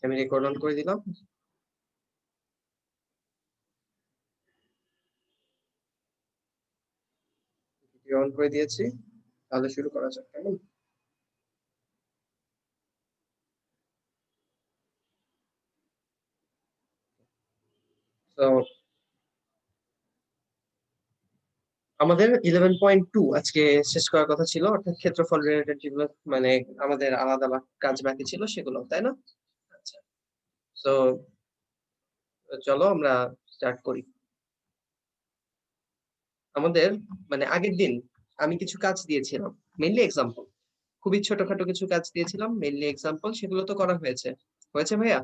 আমি record on করে দিলাম। ভিডিও অন করে দিয়েছি, তাহলে শুরু করা যাক। কেমন? তো আমাদের 11.2 আজকে শেষ করার কথা ছিল, অর্থাৎ ক্ষেত্রফল রিলেটেড যেগুলো মানে আমাদের আলাদা কাজ বাকি ছিল সেগুলো, তাই না? আচ্ছা, তো চলো আমরা স্টার্ট করি। আমাদের মানে আগের দিন আমি কিছু কাজ দিয়েছিলাম, মেইনলি এক্সাম্পল, খুবই ছোটখাটো কিছু কাজ দিয়েছিলাম, মেইনলি এক্সাম্পল, সেগুলো তো করা হয়েছে। হয়েছে ভাইয়া?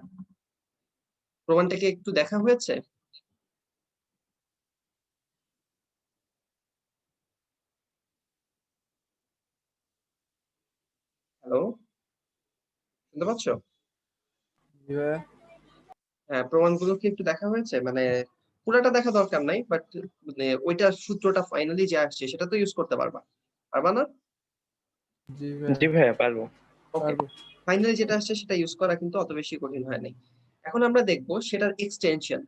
প্রমাণটাকে একটু দেখা হয়েছে? হ্যালো, শুনতে পাচ্ছ? হ্যাঁ, প্রমাণগুলো কি একটু দেখা হয়েছে? মানে পুরাটা দেখা দরকার নাই, বাট মানে ওইটা সূত্রটা ফাইনালি যে আসছে সেটা তো ইউজ করতে পারবা, পারবা না? জি ভাইয়া পারবো। ওকে, ফাইনালি যেটা আসছে সেটা ইউজ করা কিন্তু অত বেশি কঠিন হয় নাই। এখন আমরা দেখবো সেটার এক্সটেনশন।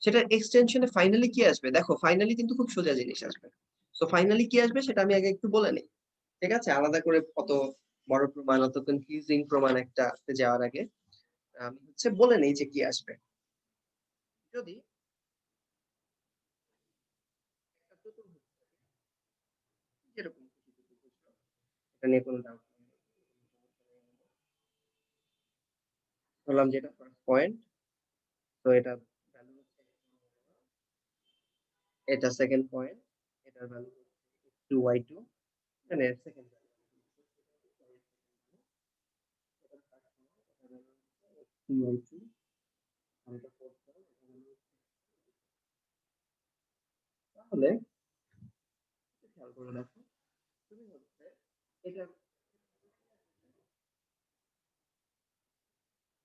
সেটার এক্সটেনশনে ফাইনালি কি আসবে, দেখো ফাইনালি কিন্তু খুব সোজা জিনিস আসবে। তো ফাইনালি কি আসবে সেটা আমি আগে একটু বলে নিই, ঠিক আছে? আলাদা করে অত বড় প্রমাণ, অত কনফিউজিং প্রমাণ একটা যাওয়ার আগে আমি হচ্ছে বলে নেই যে কি আসবে। যদি একটা চতুর্ভুজ থাকে, যেরকম খুশি চতুর্ভুজ হোক, এটা নিয়ে কোনো ডাউট নেই, বললাম যেটা ফার্স্ট পয়েন্ট, তো এটা ভ্যালু হচ্ছে, এটা সেকেন্ড পয়েন্ট, এটার ভ্যালু হচ্ছে 2y2, মানে সেকেন্ড ভ্যালু, এটা থার্ড পয়েন্ট, এটা ভ্যালু হচ্ছে 2y2, আর এটা ফোর্থ পয়েন্ট, এটা ভ্যালু হচ্ছে, তাহলে একটু খেয়াল করে দেখো, তুমি হচ্ছে এটা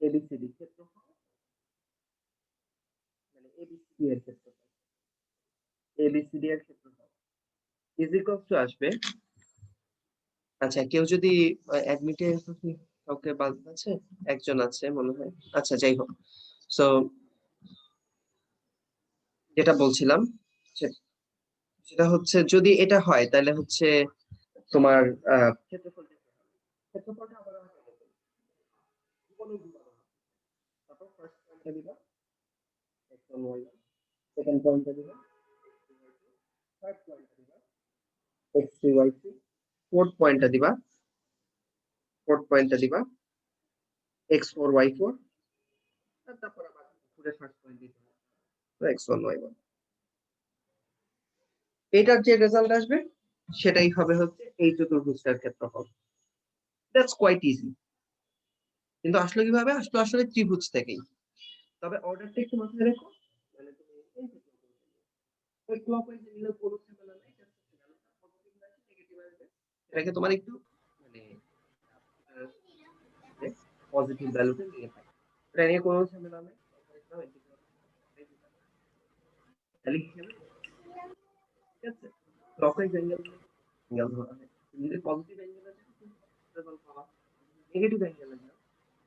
এবিসিডি ক্ষেত্রফল, মানে এবিসিডি এর ক্ষেত্রফল, এবিসিডি এর ক্ষেত্রফল ইজ ইকুয়ালস টু আসবে। আচ্ছা, কেউ যদি অ্যাডমিটে কাউকে বাদ আছে, একজন আছে মনে হয়। আচ্ছা, যাই হোক, সো যেটা বলছিলাম সে- সেটা হচ্ছে যদি এটা হয় তাহলে হচ্ছে তোমার ক্ষেত্রফলটা কি হবে? ক্ষেত্রফলটা আবার আমাকে বলতে হবে। কোনো গুণ আবার হবে। তারপর ফার্স্ট পয়েন্টটা দিবা x1 y1, সেকেন্ড পয়েন্টটা দিবা x2 y2, থার্ড পয়েন্টটা দিবা x3 y3, ফোর্থ পয়েন্টটা দিবা x4 y4, আর তারপর আবার ঘুরে ফার্স্ট পয়েন্ট দিতে হবে, তো x1 y1। এটার যে রেজাল্ট আসবে সেটাই হবে হচ্ছে এই চতুর্ভুজটার ক্ষেত্রফল। That's quite easy. কিন্তু আসলে কিভাবে আসলে? আসলে ত্রিভুজ থেকেই। তবে অর্ডারটা একটু মাথায় রেখো, মানে তুমি এই ক্লকওয়াইজে নিলে কোনো ঝামেলা নাই, এটা হচ্ছে ভ্যালুটা পজিটিভ আসবে নেগেটিভ আসবে, এটাকে তোমার একটু মানে পজিটিভ ভ্যালুতে নিয়ে থাকে, এটা নিয়ে কোনো ঝামেলা নেই। তাহলে কি হবে? ঠিক আছে, ক্লকওয়াইজ অ্যাঙ্গেল অ্যাঙ্গেল ধরা হয়, তুমি যদি পজিটিভ অ্যাঙ্গেলে যাও তুমি রেজাল্ট পাবা, নেগেটিভ অ্যাঙ্গেলে যাও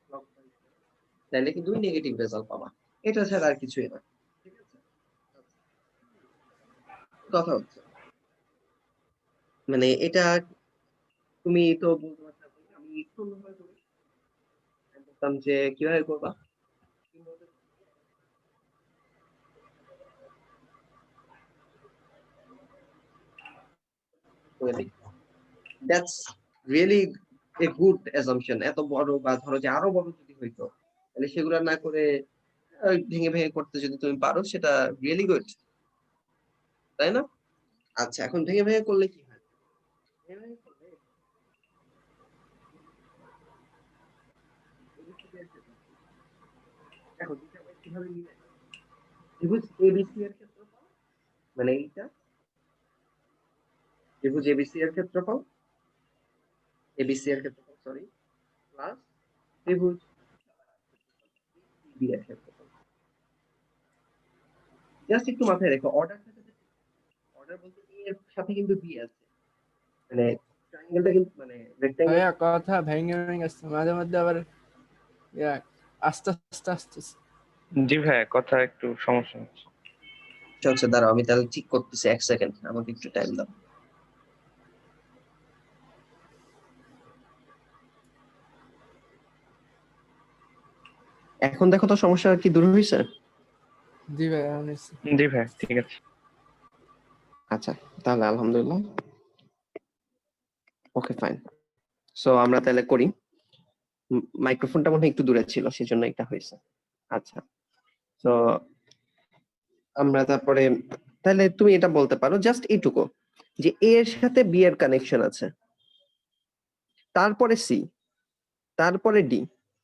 ক্লকওয়াইজ, তাহলে কিন্তু তুমি নেগেটিভ রেজাল্ট পাবা। এটা ছাড়া আর কিছুই না, ঠিক আছে? কথা হচ্ছে মানে এটা তুমি তো বলতে পারছো, আমি একটু অন্যভাবে করি। আমি বলতাম যে কিভাবে করবা, that's really a good assumption. এত বড় বা ধরো যে আরো বড় যদি হইতো, তাহলে সেগুলো না করে ভেঙে ভেঙে করতে যদি তুমি পারো, সেটা রিয়েলি গুড, তাই না? আচ্ছা, এখন ভেঙে ভেঙে করলে কি হয়? ভেঙে ভেঙে করলে ABCD এর ক্ষেত্রফল, দেখো দুইটা পয়েন্ট কিভাবে মিলে, ত্রিভুজ এবিসি এর ক্ষেত্রফল, মানে এইটা ত্রিভুজ এবিসি এর ক্ষেত্রফল, এবিসি এর ক্ষেত্রফল সরি, প্লাস ত্রিভুজ বি এর ক্ষেত্রফল। জাস্ট একটু মাথায় রেখো অর্ডারটা, অর্ডার বলতে এ এর সাথে কিন্তু বি আছে, মানে ট্রায়াঙ্গেলটা কিন্তু মানে রেক্ট্যাঙ্গেল। ভাইয়া কথা ভেঙে ভেঙে আসছে মাঝে মধ্যে আবার ইয়া আস্তে আস্তে আস্তে জি ভাইয়া কথা একটু সমস্যা হচ্ছে। আচ্ছা দাঁড়াও, আমি তাহলে ঠিক করতেছি, 1 সেকেন্ড আমাকে একটু টাইম দাও। এখন দেখো তো সমস্যা কি দূর হয়েছে? জি ভাই এখন এসছে। জি ভাইয়া ঠিক আছে। আচ্ছা তাহলে আলহামদুলিল্লাহ, ওকে ফাইন। সো আমরা তাহলে করি। মাইক্রোফোনটা মনে হয় একটু দূরে ছিল, সেজন্য এটা হয়েছে। আচ্ছা, তো আমরা তারপরে তাহলে তুমি এটা বলতে পারো জাস্ট এইটুকু, যে এ এর সাথে বি এর কানেকশন আছে, তারপরে সি, তারপরে ডি।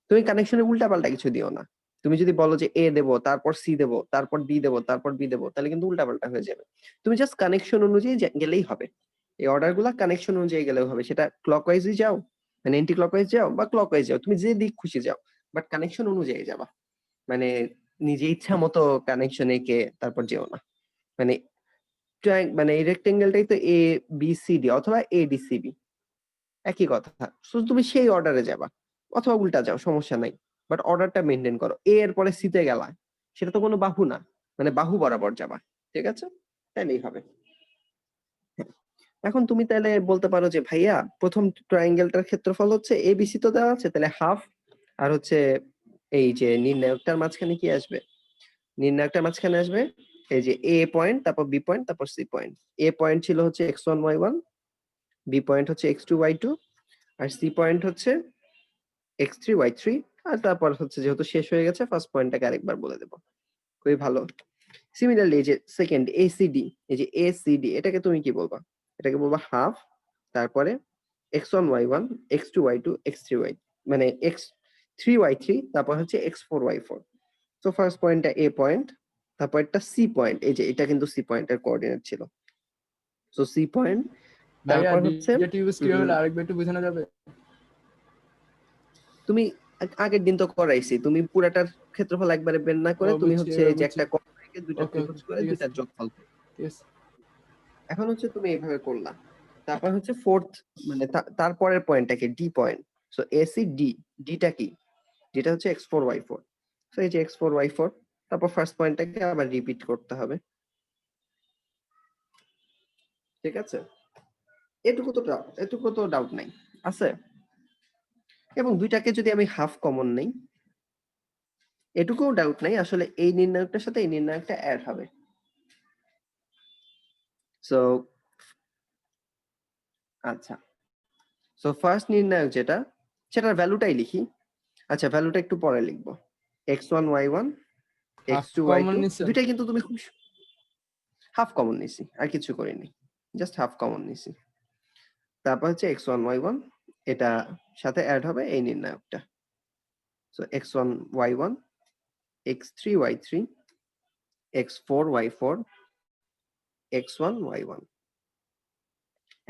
তুমি কানেকশনে উল্টাপাল্টা কিছু দিও না। তুমি যদি বলো যে এ দেবো, তারপর সি দেবো, তারপর ডি দেবো, তারপর বি দেবো, তাহলে কিন্তু উল্টাপাল্টা হয়ে যাবে। তুমি জাস্ট কানেকশন অনুযায়ী গেলেই হবে। এই অর্ডার গুলা কানেকশন অনুযায়ী গেলেও হবে, সেটা ক্লকওয়াইজই যাও, মানে এন্টি ক্লকওয়াইজ যাও বা ক্লকওয়াইজ যাও, তুমি যে দিক খুশি যাও, বাট কানেকশন অনুযায়ী যাবা। মানে নিজে ইচ্ছা মতো কানেকশন এঁকে তারপর যেও না। মানে মানে এই রেক্টেঙ্গেলটাই তো এ বি সি ডি অথবা এ ডি সি বি, একই কথা। শুধু তুমি সেই অর্ডারে যাবা অথবা উল্টা যাও, সমস্যা নাই, বাট অর্ডারটা মেনটেন করো। এ এর পরে সি তে গেলা, সেটা তো কোনো বাহু না, মানে বাহু বরাবর যাবা, ঠিক আছে? তাইলেই হবে। হ্যাঁ। এখন তুমি তাহলে বলতে পারো যে ভাইয়া প্রথম ট্রায়াঙ্গেলটার ক্ষেত্রফল হচ্ছে এবিসি তো দেওয়া আছে, তাহলে হাফ, আর হচ্ছে এই যে নির্ণায়কটার মাঝখানে কি আসবে? নির্ণায়কটার মাঝখানে আসবে এই যে এ পয়েন্ট, তারপর বি পয়েন্ট, তারপর সি পয়েন্ট। এ পয়েন্ট ছিল হচ্ছে x1 y1, বি পয়েন্ট হচ্ছে x2 y2, আর সি পয়েন্ট হচ্ছে x3 y3। আর তারপর হচ্ছে যেহেতু শেষ হয়ে গেছে, ফার্স্ট পয়েন্টটাকে আরেকবার বলে দেব। খুবই ভালো। সিমিলারলি এই যে সেকেন্ড এসিডি, এই যে এসিডি, এটাকে তুমি কি বলবা? এটাকে বলবা হাফ, তারপরে x1 y1, x2 y2, x3 y, মানে x3 y3, তারপর হচ্ছে x4 y4। তো ফার্স্ট পয়েন্টটা এ পয়েন্ট, তারপর একটা সি পয়েন্ট, এই যে এটা কিন্তু সি পয়েন্টের কোঅর্ডিনেট ছিল। সো সি পয়েন্ট, ভাইয়া তারপর হচ্ছে ডেরিভেটিভস কি হলো আরেকবার একটু বোঝানো যাবে? তুমি আগের দিন তো করাইছি, তুমি পুরাটার ক্ষেত্রফল একবারে বের না করে তুমি বুঝছি হচ্ছে এবার যে বুঝছি। একটা কর্ণ রেখে দুইটা ওকে ত্রিভুজ করে ঠিক আছে দুইটার যোগফল করো। ঠিক আছে। এখন হচ্ছে তুমি এইভাবে করলা, তারপর হচ্ছে ফোর্থ, মানে তারপরের পয়েন্টটাকে D point. So AC D, ডিটা কি? ডিটা হচ্ছে x4 y4। সো এই যে x4 y4, তারপর ফার্স্ট পয়েন্টটাকে আবার রিপিট করতে হবে, ঠিক আছে? এটুকু তো ডাউট নাই, আছে? এবং দুইটাকে যদি আমি হাফ কমন নেই, এটুকুও ডাউট নাই, আসলে এই নির্ণায়কটার সাথে এই নির্ণায়কটা অ্যাড হবে। সো আচ্ছা, সো ফার্স্ট নির্ণায়ক যেটা, সেটার ভ্যালুটাই লিখি। আচ্ছা, ভ্যালুটা একটু পরে লিখবো। x1 y1, half x2 common y2, নিছেন? দুইটাই কিন্তু তুমি খুব হাফ কমন নিছি, আর কিছু করিনি, জাস্ট হাফ কমন নিছি। তারপর হচ্ছে x1 y1, এটা সাথে অ্যাড হবে এই নির্ণায়কটা। So x1 y1, x3 y3, x4 y4, x1 y1।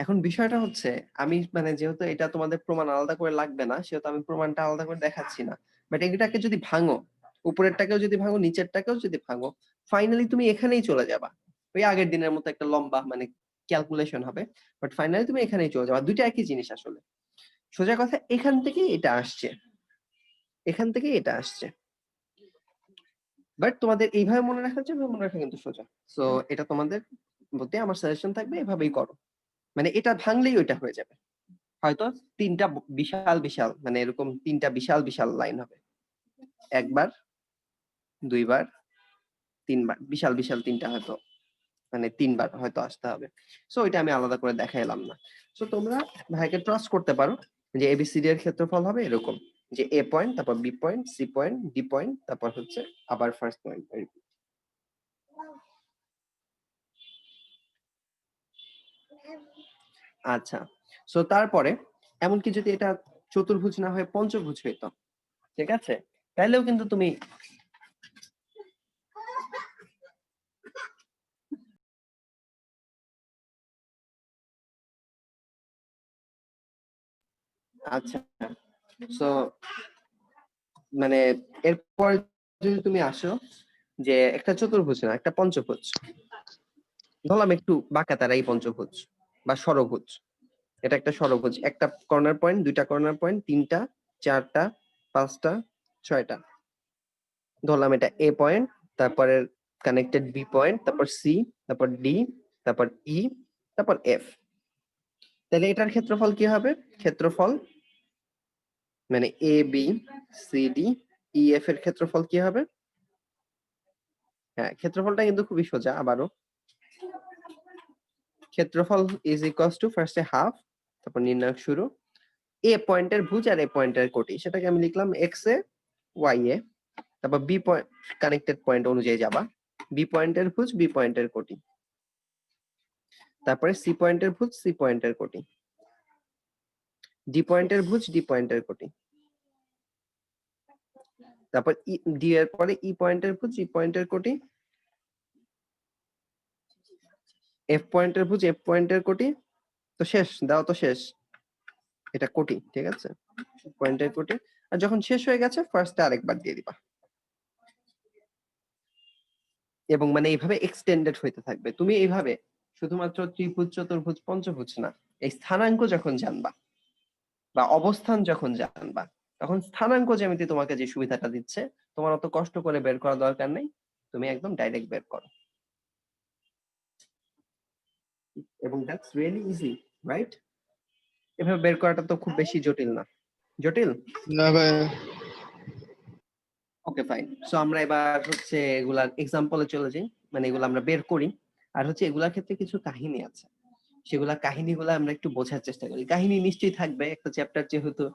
এখন বিষয়টা হচ্ছে, আমি মানে যেহেতু এটা তোমাদের প্রমাণ আলাদা করে লাগবে না, সেহেতু আমি প্রমাণটা আলাদা করে দেখাচ্ছি না। বাট এটাকে যদি ভাঙো, উপরেরটাকেও যদি ভাঙো, নিচেরটাকেও যদি ভাঙো, ফাইনালি তুমি এখানেই চলে যাবা। ওই আগের দিনের মতো একটা লম্বা মানে ক্যালকুলেশন হবে, বাট ফাইনালি তুমি এখানেই চলে যাবা। দুইটা একই জিনিস আসলে। সোজা কথা, এখান থেকে এটা আসছে, এখান থেকে এটা আসছে। বাট তোমাদের এইভাবে মনে রাখার জন্য মনে রাখা কিন্তু সোজা। সো এটা তোমাদের প্রতি আমার সাজেশন থাকবে, এভাবেই করো। মানে এটা ভাঙলেই ওইটা হয়ে যাবে। হয়তো তিনটা বিশাল বিশাল, মানে এরকম তিনটা বিশাল বিশাল লাইন হবে, একবার, দুইবার, তিনবার, বিশাল বিশাল তিনটা, হয়তো মানে তিনবার হয়তো আসতে হবে। সো এটা আমি আলাদা করে দেখাইলাম না। সো তোমরা ভাইকে ট্রাস্ট করতে পারো যে এবিসিডি এর ক্ষেত্রফল হবে এরকম, যে এ পয়েন্ট, তারপর B point, C point, D point, তারপর হচ্ছে আবার ফার্স্ট পয়েন্ট। আচ্ছা, সো তারপরে এমনকি যদি এটা চতুর্ভুজ না হয়ে পঞ্চভুজ হইতো, ঠিক আছে, তাহলেও কিন্তু তুমি আচ্ছা, সো মানে এরপর যদি তুমি আসো যে একটা চতুর্ভুজ না, একটা পঞ্চভুজ ধরলাম, একটু বাঁকা তারা এই পঞ্চভুজ বা ষড়ভুজ। এটা একটা ষড়ভুজ, একটা কর্নার পয়েন্ট, দুইটা কর্নার পয়েন্ট, তিনটা, চারটা, পাঁচটা, ছয়টা, ধরলাম এটা এ পয়েন্ট, তারপরে কানেক্টেড বি পয়েন্ট, তারপর সি, তারপর ডি, তারপর ই, তারপর এফ। তাহলে এটার ক্ষেত্রফল কি হবে? ক্ষেত্রফল মানে A B C D E F এর ক্ষেত্রফল কি হবে? হ্যাঁ, ক্ষেত্রফলটা কিন্তু খুবই সোজা। আবারও ক্ষেত্রফল ইজ ইকুয়ালস টু ফার্স্টে হাফ, তারপর নির্ণায়ক শুরু, এ পয়েন্টের ভুজ আর এ পয়েন্টের কোটি, সেটাকে আমি লিখলাম এক্স এ ওয়াই এ, তারপর বি পয়েন্ট কানেক্টেড পয়েন্ট অনুযায়ী যাবা, বি পয়েন্টের ভুজ বি পয়েন্টের কোটি, তারপরে সি পয়েন্টের ভুজ সি পয়েন্টের কোটি, ডি পয়েন্টের ভুজ ডি পয়েন্টের কোটি, তারপর ডি এর পরে ই পয়েন্টের ভুজ ই পয়েন্টের কোটি, এফ পয়েন্টের ভুজ এফ পয়েন্টের কোটি। তো শেষ, দাও তো শেষ, এটা কোটি, ঠিক আছে, পয়েন্টের কোটি। আর যখন শেষ হয়ে গেছে ফার্স্টে আরেকবার দিয়ে দিবা, এবং মানে এইভাবে এক্সটেন্ডেড হইতে থাকবে। তুমি এইভাবে শুধুমাত্র ত্রিভুজ চতুর্ভুজ পঞ্চভুজ না, এই স্থানাঙ্ক যখন জানবা বা অবস্থান যখন জানবা, তখন স্থানাঙ্ক জ্যামিতি তোমাকে যে সুবিধাটা দিচ্ছে, তোমার অত কষ্ট করে বের করা দরকার নেই, তুমি একদম ডাইরেক্ট বের করো, এবং দ্যাটস রিয়েলি ইজি, রাইট? এভাবে বের করাটা তো খুব বেশি জটিল না। জটিল? না ভাইয়া। ওকে ফাইন। সো আমরা এবার হচ্ছে এগুলার এক্সাম্পলে চলে যাই, মানে এগুলো আমরা বের করি। আর হচ্ছে এগুলার ক্ষেত্রে কিছু কাহিনী আছে, সেগুলা কাহিনীগুলো আমরা একটু বোঝার চেষ্টা করি। কাহিনী নিশ্চয়ই থাকবে, একটা চ্যাপ্টার যেহেতু,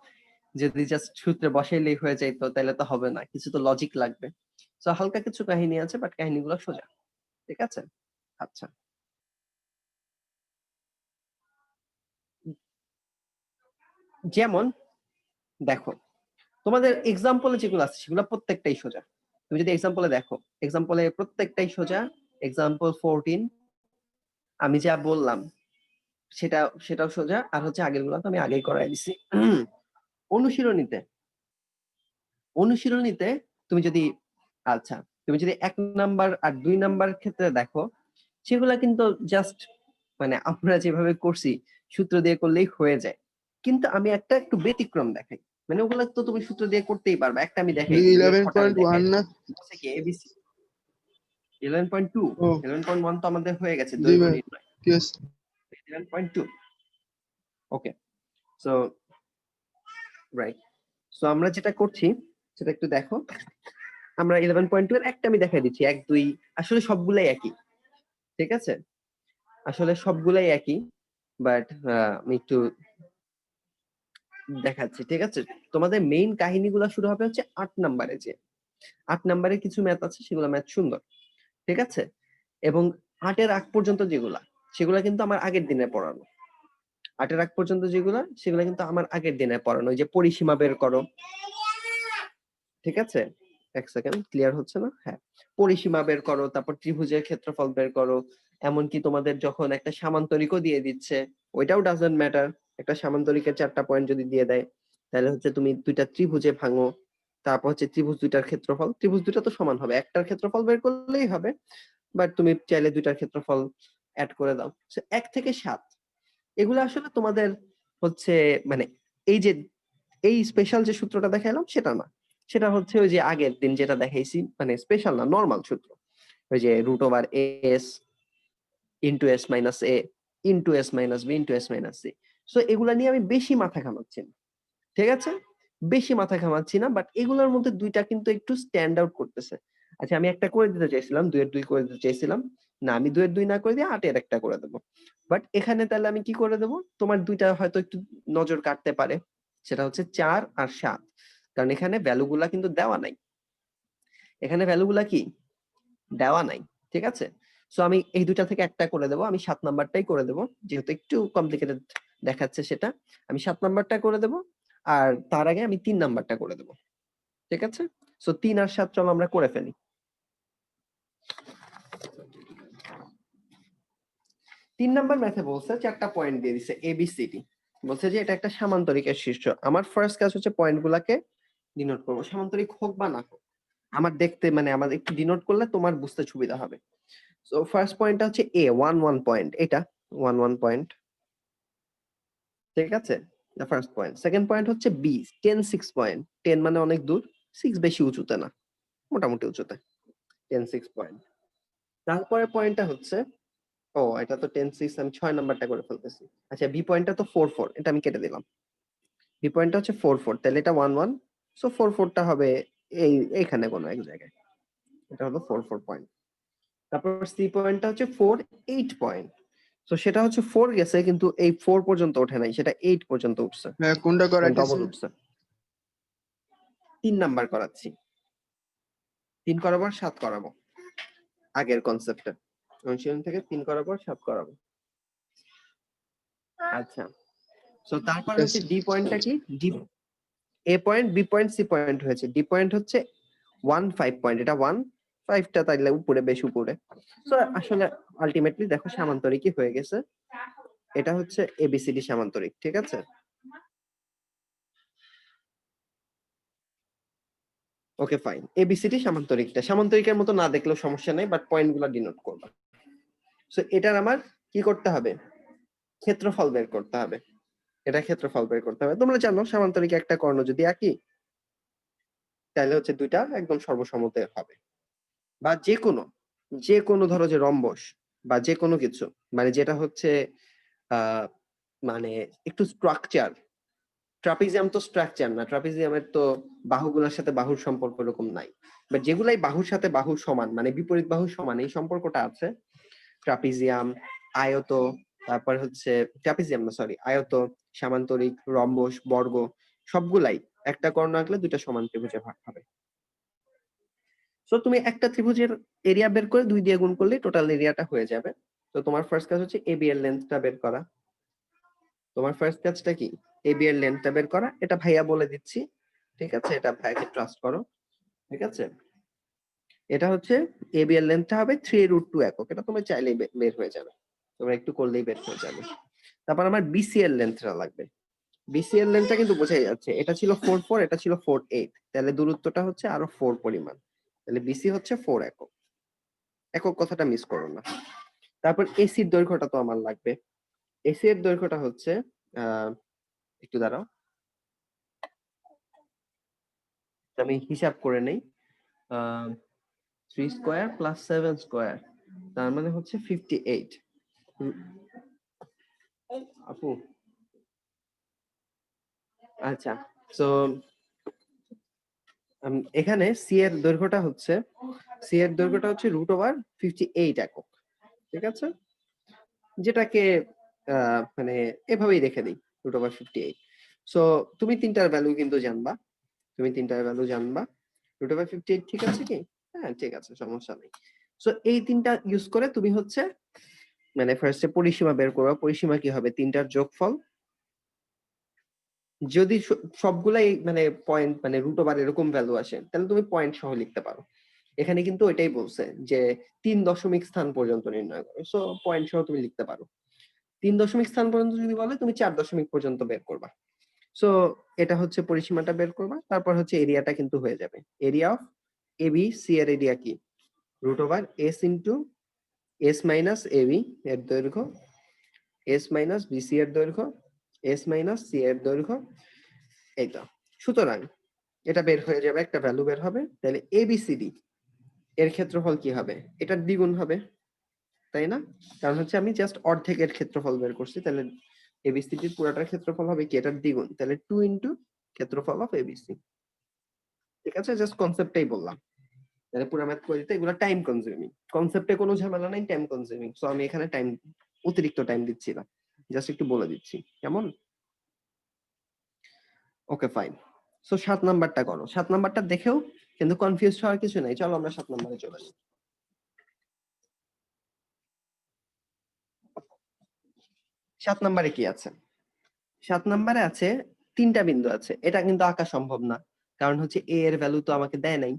যদি জাস্ট সূত্রে বসাইলেই হয়ে যাইতো তাহলে তো হবে না, কিছু তো লজিক লাগবে। সো হালকা কিছু কাহিনী আছে, বাট কাহিনীগুলো সোজা, ঠিক আছে? আচ্ছা, যেমন দেখো, তোমাদের এক্সাম্পলে যেগুলো আছে সেগুলো প্রত্যেকটাই সোজা। তুমি যদি এক্সাম্পলে দেখো, এক্সাম্পলে প্রত্যেকটাই সোজা। এক্সাম্পল 14 আমি যা বললাম সেটাও সোজা, আর হচ্ছে আগের গুলো তো আমি আগেই করাই দিছি। অনুশীলনীতে অনুশীলনীতে তুমি যদি, আচ্ছা, তুমি যদি 1 নাম্বার আর 2 নাম্বার ক্ষেত্রে দেখো, সেগুলা কিন্তু জাস্ট মানে আমরা যেভাবে করছি সূত্র দিয়ে করলেই হয়ে যায়। কিন্তু আমি একটা একটু ব্যতিক্রম দেখাই, মানে ওগুলা তো তুমি সূত্র দিয়ে করতেই পারবে। একটা আমি দেখাই দিই, তুমি ছটা আমি দেখাই 11.1 দিই। না? আচ্ছা, কি এবিসি 11.2? ও 11.1 তো আমাদের হয়ে গেছে, জি দৈর্ঘ্য ভাই, নির্ণয়। ঠিক আছে। 11.2, ওকে। সো রাইট, সো আমরা যেটা করছি সেটা একটু দেখো। আমরা 11.2 এর একটা আমি দেখাই দিচ্ছি, 1 2, আসলে সবগুলাই একই, ঠিক আছে? আসলে সবগুলাই একই, বাট আমি একটু দেখাচ্ছি, ঠিক আছে? তোমাদের মেইন কাহিনীগুলো শুরু হবে হচ্ছে 8 নাম্বারে, যে 8 নাম্বারে কিছু ম্যাথ আছে, সেগুলো ম্যাথ সুন্দর, ঠিক আছে? এবং 8 এর আগ পর্যন্ত যেগুলা, সেগুলা কিন্তু আমার আগের দিনে পড়ানো। 8 এর আগ পর্যন্ত যেগুলা, সেগুলা কিন্তু আমার আগের দিনে পড়ানো। ওই যে পরিসীমা বের করো, ঠিক আছে? এক সেকেন্ড, ক্লিয়ার হচ্ছে না? হ্যাঁ, পরিসীমা বের করো, তারপর ত্রিভুজের ক্ষেত্রফল বের করো। এমনকি তোমাদের যখন একটা সামান্তরিকও দিয়ে দিচ্ছে, ওইটাও ডাজন্ট ম্যাটার। একটা সামান্তরিকের 4টা পয়েন্ট যদি দিয়ে দেয়, তাহলে হচ্ছে তুমি দুইটা ত্রিভুজে ভাঙো, তারপর হচ্ছে ত্রিভুজ দুইটার ক্ষেত্রফল, ত্রিভুজ দুইটা তো সমান হবে, একটার ক্ষেত্রফল বের করলেই হবে, বাট তুমি চাইলে দুইটার ক্ষেত্রফল অ্যাড করে দাও। 1 থেকে 7 এগুলো আসলে তোমাদের হচ্ছে মানে এই যে এই স্পেশাল যে সূত্রটা দেখাইলাম সেটা না, সেটা হচ্ছে ওই যে আগের দিন যেটা দেখাইছি, মানে স্পেশাল না, নরমাল সূত্র। ওই যে √s into S minus a into S minus b into S minus c. So এগুলা নিয়ে আমি বেশি মাথা ঘামাচ্ছি না, ঠিক আছে? বেশি মাথা ঘামাচ্ছি না, বাট এগুলোর মধ্যে দুইটা কিন্তু একটু স্ট্যান্ড আউট করতেছে। আচ্ছা, আমি একটা করে দিতে চাইছিলাম, 2 এর 2 করে দিতে চাইছিলাম, না আমি 2 এর 2 না করে দিয়ে 8 এর একটা করে দেবো। বাট এখানে তাহলে আমি কি করে দেবো, তোমার দুইটা হয়তো একটু নজর কাটতে পারে, সেটা হচ্ছে 4 আর 7, কারণ এখানে ভ্যালু গুলা কিন্তু দেওয়া নাই। এখানে ভ্যালু গুলা কি দেওয়া নাই, ঠিক আছে? সো আমি এই দুইটা থেকে একটা করে দেবো, আমি 7 নাম্বারটাই করে দেবো, যেহেতু একটু কমপ্লিকেটেড দেখাচ্ছে সেটা, আমি 7 নাম্বারটা করে দেবো। আর তার আগে আমি 3 নাম্বারটা করে দেবো, ঠিক আছে? সো 3 আর 7 চলো আমরা করে ফেলি। 3 নাম্বার ম্যাথে বলছে 4টা পয়েন্ট দিয়ে দিছে ABCD, বলছে যে এটা একটা সামান্তরিকের শীর্ষ। আমার ফার্স্ট কাজ হচ্ছে পয়েন্ট গুলাকে ডিনোট করবো, সামান্তরিক হোক বা না হোক, আমার দেখতে মানে আমার একটু ডিনোট করলে তোমার বুঝতে সুবিধা হবে। সো ফার্স্ট পয়েন্টটা হচ্ছে A 1 1 পয়েন্ট, এটা 1 1 পয়েন্ট, ঠিক আছে? The first point. Second point হচ্ছে B 10 6 পয়েন্ট, 10 মানে অনেক দূর, 6 বেশি উঁচুতে না, মোটামুটি উঁচুতে 10-6 পয়েন্ট। তারপরে পয়েন্টটা হচ্ছে, ও এটা তো 10-6, আমি 6 নাম্বারটা করে ফেলতেছি। আচ্ছা, বি পয়েন্টটা তো 4-4, এটা আমি কেটে দিলাম। বি পয়েন্টটা হচ্ছে 4-4, তাহলে এটা 1-1, সো 4-4টা হবে এইখানে কোনো এক জায়গায়, এটা হলো 4-4 পয়েন্ট। তারপর সি পয়েন্টটা হচ্ছে 4-8 পয়েন্ট, তো সেটা হচ্ছে 4 গেছে কিন্তু এই 4 পর্যন্ত ওঠে নাই, সেটা 8 পর্যন্ত উঠছে, ভাইয়া কোনটা করাইতেছে? ডবল উঠছে। 3 নাম্বার করাচ্ছি, 3 করাবো 7 করাবো, আগের কনসেপ্টে অনুশীলন থেকে 3 করাবো 7 করাবো। আচ্ছা, সো তারপর হচ্ছে ডি পয়েন্টটা কি, D A point, B point, C point হয়েছে, ডি পয়েন্ট হচ্ছে 1-5 পয়েন্ট, এটা 1-5টা তাইলে উপরে, বেশ উপরে। সো আসলে আলটিমেটলি দেখো সামান্তরিকই হয়ে গেছে, এটা হচ্ছে এবিসিডি সামান্তরিক, ঠিক আছে। ওকে ফাইন, এবিসিডি সামান্তরিকটা সামান্তরিকের মতো না দেখলেও সমস্যা নেই, বাট পয়েন্টগুলো ডিনোট করবা। সো এটার আমার কি করতে হবে, ক্ষেত্রফল বের করতে হবে, এটা ক্ষেত্রফল বের করতে হবে। তোমরা জানো সামান্তরিক একটা কর্ণ যদি একই, তাহলে হচ্ছে দুইটা একদম সর্বসমতে হবে, বা যে কোনো ধরো যে রম্বস বা যে কোনো কিছু, মানে যেটা হচ্ছে মানে একটু স্ট্রাকচার, ট্রাপিজিয়াম তো স্ট্রাকচার না, ট্রাপিজিয়ামের তো বাহুগুলোর সাথে বাহুর সম্পর্ক এরকম নাই, বাট যেগুলাই বাহুর সাথে বাহু সমান, মানে বিপরীত বাহু সমান, এই সম্পর্কটা আছে। ট্রাপিজিয়াম, আয়ত, তারপর হচ্ছে ট্রাপিজিয়াম না সরি আয়ত, সামান্তরিক, রম্বস, বর্গ, সবগুলাই একটা কর্ণ আঁকলে দুইটা সমান ত্রিভুজে ভাগ হবে। সো তুমি একটা ত্রিভুজের এরিয়া বের করে 2 দিয়ে গুণ করলে টোটাল এরিয়াটা হয়ে যাবে। তো তোমার ফার্স্ট কাজ হচ্ছে এবি এর লেন্থটা বের করা। তোমার ফার্স্ট কাজটা কি, এবি এর লেন্থটা বের করা, এটা ভাইয়া বলে দিচ্ছি, ঠিক আছে, এটা ভাইয়াকে ট্রাস্ট করো, ঠিক আছে। এটা হচ্ছে এবি এর লেন্থটা হবে 3√2 একক, এটা তুমি চাইলেই বের হয়ে যাবে, তোমরা একটু করলেই বের হয়ে যাবে। তারপর আমার বিসি এর লেন্থটা লাগবে, বিসি এর লেন্থটা কিন্তু বোঝাই যাচ্ছে, এটা ছিল 4-4, এটা ছিল 4-8, তাহলে দূরত্বটা হচ্ছে আরো 4 পরিমাণ, তাহলে বিসি হচ্ছে 4 একক, একক কথাটা মিস করো না। তারপর এসির দৈর্ঘ্যটা তো আমার লাগবে, এসি এর দৈর্ঘ্যটা হচ্ছে একটু দাঁড়াও আমি হিসাব করে নেই, 3 স্কয়ার প্লাস 7 স্কয়ার, তার মানে হচ্ছে 58। আপু আচ্ছা, সো এখানে সি এর দৈর্ঘ্যটা হচ্ছে √58 একক, ঠিক আছে, যেটাকে মানে এভাবেই রেখে দিই √58। সো তুমি তিনটার ভ্যালু কিন্তু জানবা, √58 ঠিক আছে কি, হ্যাঁ ঠিক আছে, সমস্যা নেই। সো এই তিনটা ইউজ করে তুমি হচ্ছে মানে ফার্স্টে পরিসীমা বের করবা, পরিসীমা কি হবে, তিনটার যোগফল, যদি সবগুলাই মানে পয়েন্ট মানে √, এরকম ভ্যালু আসে তাহলে তুমি পয়েন্ট সহ লিখতে পারো। এখানে কিন্তু ওইটাই বলছে যে 3 দশমিক স্থান পর্যন্ত নির্ণয় করো, সো পয়েন্ট সহ তুমি লিখতে পারো। 3 দশমিক স্থান পর্যন্ত যদি বলে তুমি 4 দশমিক পর্যন্ত বের করবা। সো এটা হচ্ছে পরিসীমাটা বের করবা, তারপর হচ্ছে এরিয়াটা কিন্তু হয়ে যাবে, এরিয়া অফ এবি সি এর এরিয়া কি, √s into S minus AB এর দৈর্ঘ্য, এস মাইনাস বিসি এর দৈর্ঘ্য, এস মাইনাস সি এর দৈর্ঘ্য, এই তো। সুতরাং এটা বের হয়ে যাবে, একটা ভ্যালু বের হবে, তাহলে এবিসিডি এর ক্ষেত্রফল কি হবে, এটার দ্বিগুণ হবে, তাই না, কারণ হচ্ছে আমি জাস্ট অর্ধেকের ক্ষেত্রফল বের করছি, তাহলে এবিসিডির পুরোটার ক্ষেত্রফল হবে কি, এটার দ্বিগুণ, তাহলে 2 ইন্টু ক্ষেত্রফল অফ এবিসি, ঠিক আছে, জাস্ট কনসেপ্টটাই বললাম, তাহলে পুরো ম্যাথ করে দিতে, এগুলো টাইম কনজিউমিং, কনসেপ্টে কোনো ঝামেলা নাই, টাইম কনজিউমিং, সো আমি এখানে অতিরিক্ত টাইম দিচ্ছি না, জাস্ট একটু বলে দিচ্ছি কেমন। ওকে ফাইন, সো 7 নাম্বারটা করো, 7 নাম্বারটা দেখেও কিন্তু কনফিউজ হওয়ার কিছু নাই, চলো আমরা 7 নাম্বারে চলে যাই। 7 নাম্বারে কি আছে, 7 নাম্বারে আছে 3টা বিন্দু আছে, এটা কিন্তু আঁকা সম্ভব না, কারণ হচ্ছে এ এর ভ্যালু তো আমাকে দেয় নাই,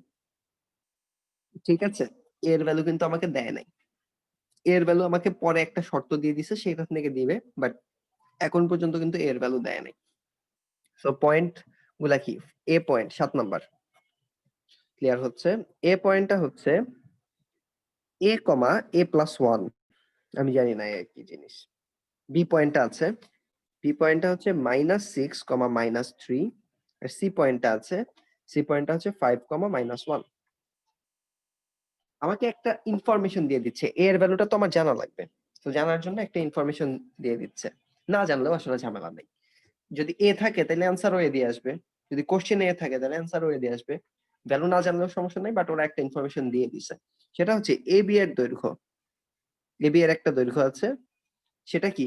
ঠিক আছে, এ এর ভ্যালু কিন্তু আমাকে দেয় নাই, এর ভ্যালু আমাকে পরে একটা শর্ত দিয়ে দিছে, সেটা থেকে দিবে, বাট এখন পর্যন্ত কিন্তু এর ভ্যালু দেয় নাই। সো পয়েন্ট গুলা কি, এ পয়েন্ট 7 নাম্বার ক্লিয়ার হচ্ছে, এ পয়েন্টটা হচ্ছে এ কমা এ প্লাস 1, আমি জানি না কি জিনিস। বি পয়েন্টটা আছে, বি পয়েন্টটা হচ্ছে -6, -3, আর সি পয়েন্টটা আছে, সি পয়েন্টটা হচ্ছে 5, -1। আমাকে একটা ইনফরমেশন দিয়ে দিচ্ছে, এ এর ভ্যালুটা তো আমার জানা লাগবে, তো জানার জন্য একটা ইনফরমেশন দিয়ে দিচ্ছে, না জানলেও আসলে ঝামেলা নেই। যদি এ থাকে তাহলে অ্যান্সারও এ দিয়ে আসবে, যদি কোশ্চেন এ থাকে তাহলে অ্যান্সারও এ দিয়ে আসবে, ভ্যালু না জানলেও সমস্যা নেই, বাট ওরা একটা ইনফরমেশন দিয়ে দিছে, সেটা হচ্ছে এ বি এর দৈর্ঘ্য। এ বি এর একটা দৈর্ঘ্য আছে, সেটা কি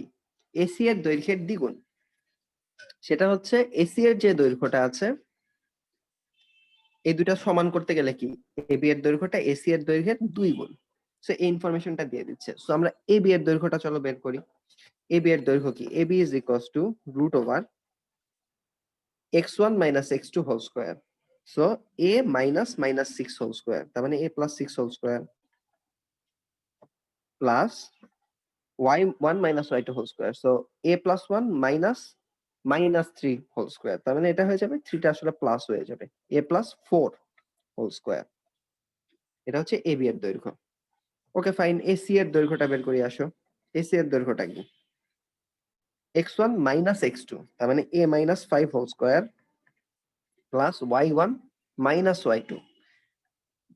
এসি এর দৈর্ঘ্যের দ্বিগুণ। সেটা হচ্ছে এসি এর যে দৈর্ঘ্যটা আছে, এই দুটা সমান করতে গেলে কি এবি এর দৈর্ঘ্যটা এসি এর দৈর্ঘ্যের 2 গুণ। সো এই ইনফরমেশনটা দিয়ে দিচ্ছে। সো আমরা এবি এর দৈর্ঘ্যটা চলো বের করি। এবি এর দৈর্ঘ্য কি, AB is equals to √x1 - x2 whole square. So a - -6 whole square, তার মানে a + 6 whole square plus y1 - y2 whole square. So a + 1 - -3 whole square, তার মানে এটা হয়ে যাবে 3টা আসলে প্লাস হয়ে যাবে, a + 4 হোল স্কয়ার। এটা হচ্ছে এবি এর দৈর্ঘ্য। ওকে ফাইন, এসি এর দৈর্ঘ্যটা বের করি আসো। এসি এর দৈর্ঘ্যটা কি, x1 - x2, তার মানে a - 5 whole square plus y1 - y2।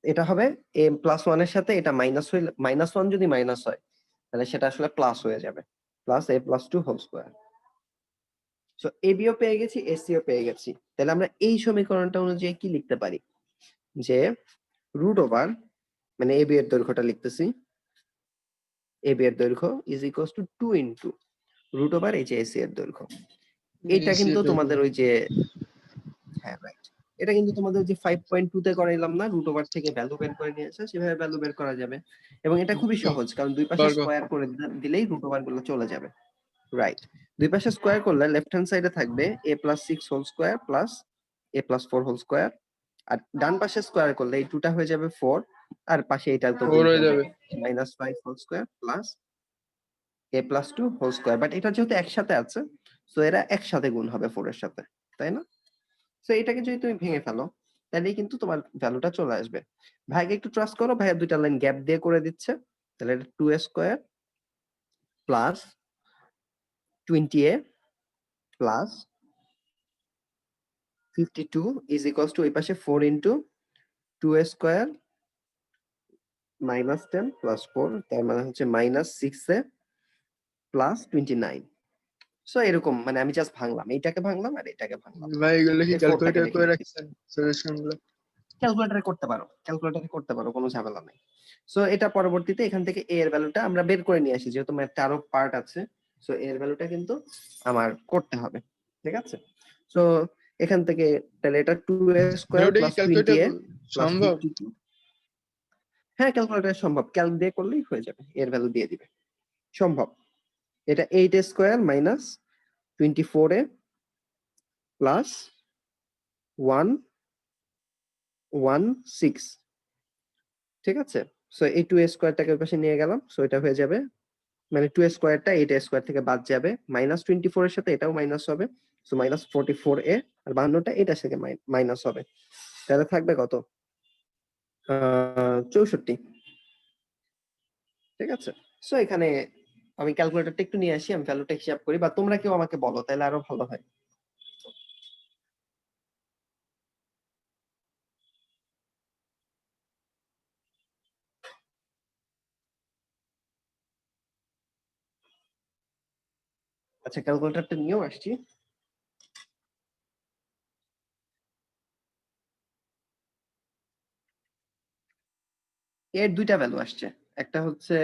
এটা হবে a + 1 এর সাথে এটা মাইনাস হইলে, -1 যদি মাইনাস হয় তাহলে সেটা আসলে প্লাস হয়ে যাবে, plus a + 2 whole square. So এবিও পেয়ে গেছি, এসিও পেয়ে গেছি। তাহলে আমরা এই সমীকরণটা অনুযায়ী কি লিখতে পারি, যে √ মানে এবি এর দৈর্ঘ্যটা লিখতেছি, এবি এর দৈর্ঘ্য ইজ ইকুয়ালস টু 2 ইনটু √ এই যে এসি এর দৈর্ঘ্য। এটা কিন্তু তোমাদের ওই যে, হ্যাঁ রাইট, এটা কিন্তু তোমাদের ওই যে 5.2 তে করাইলাম না, √ থেকে ভ্যালু বের করে নিয়ে আসা, সেভাবে ভ্যালু বের করা যাবে। এবং এটা খুবই সহজ, কারণ দুই পাশে স্কয়ার করে দিলেই √ গুলো চলে যাবে। রাইট, দুই পাশে স্কয়ার করলে লেফট হ্যান্ড সাইডে থাকবে a + 6 whole square plus a + 4 whole square, আর ডান পাশে স্কয়ার করলে এই 2টা হয়ে যাবে 4, আর পাশে এটা তো 4 হয়ে যাবে। -5 whole square plus a + 2 whole square. But এটা যেহেতু একসাথে আছে, সো এরা একসাথে গুণ হবে 4 এর সাথে, তাই না? সো এটাকে যদি তুমি ভেঙে ফেলো তাহলেই কিন্তু তোমার ভ্যালুটা চলে আসবে। ভাইকে একটু ট্রাস্ট করো, ভাইয়া দুইটা লাইন গ্যাপ দিয়ে করে দিচ্ছে। তাহলে এটা 2a square plus 20a plus 52 is equals two ওই পাশে 4 ইনটু 2a স্কয়ার -10 প্লাস 4, তার মানে হচ্ছে -6a প্লাস 29। সো এরকম, মানে আমি জাস্ট ভাঙলাম, এইটাকে ভাঙলাম আর এটাকে ভাঙলাম। ভাই এগুলো কি এই 4টাকে ক্যালকুলেটর লিখে করে দিচ্ছি। রাখছেন সলিউশন গুলো? ক্যালকুলেটরে করতে পারো, কোনো ঝামেলা নাই। সো এটা পরবর্তীতে এখান থেকে a এর ভ্যালুটা আমরা বের করে নিয়ে আসি, যেহেতু ম্যাথটা আরো পার্ট আছে। সো a এর ভ্যালুটা কিন্তু আমার করতে হবে, ঠিক আছে? সো এখান থেকে তাহলে এটা 2a স্কয়ার ওটা কি প্লাস ক্যালকুলেটর 20a প্লাস সম্ভব? 52। হ্যাঁ, ক্যালকুলেটর সম্ভব, ক্যালক দিয়ে করলেই হয়ে যাবে, এর ভ্যালু দিয়ে দিবে, সম্ভব। এটা 8a square minus 24a plus 116, ঠিক আছে? সো এই 2a স্কয়ারটাকে ওই পাশে নিয়ে গেলাম, সো এটা হয়ে যাবে, মানে 2a স্কয়ারটা 8a স্কয়ার থেকে বাদ যাবে, -24 এর সাথে এটাও মাইনাস হবে, সো -44a, আর 52টা এটার সাথে মাইনাস হবে, তাহলে থাকবে কত, 64, ঠিক আছে? সো এখানে আমি ক্যালকুলেটরটা একটু নিয়ে আসি, আমি ভ্যালুটা হিসাব করি, বা তোমরা কেউ আমাকে বলো তাহলে আরো ভালো হয়। আচ্ছা, ক্যালকুলেটরটা নিয়েও আসছি। এর দুইটা ভ্যালু আসছে, একটা হচ্ছে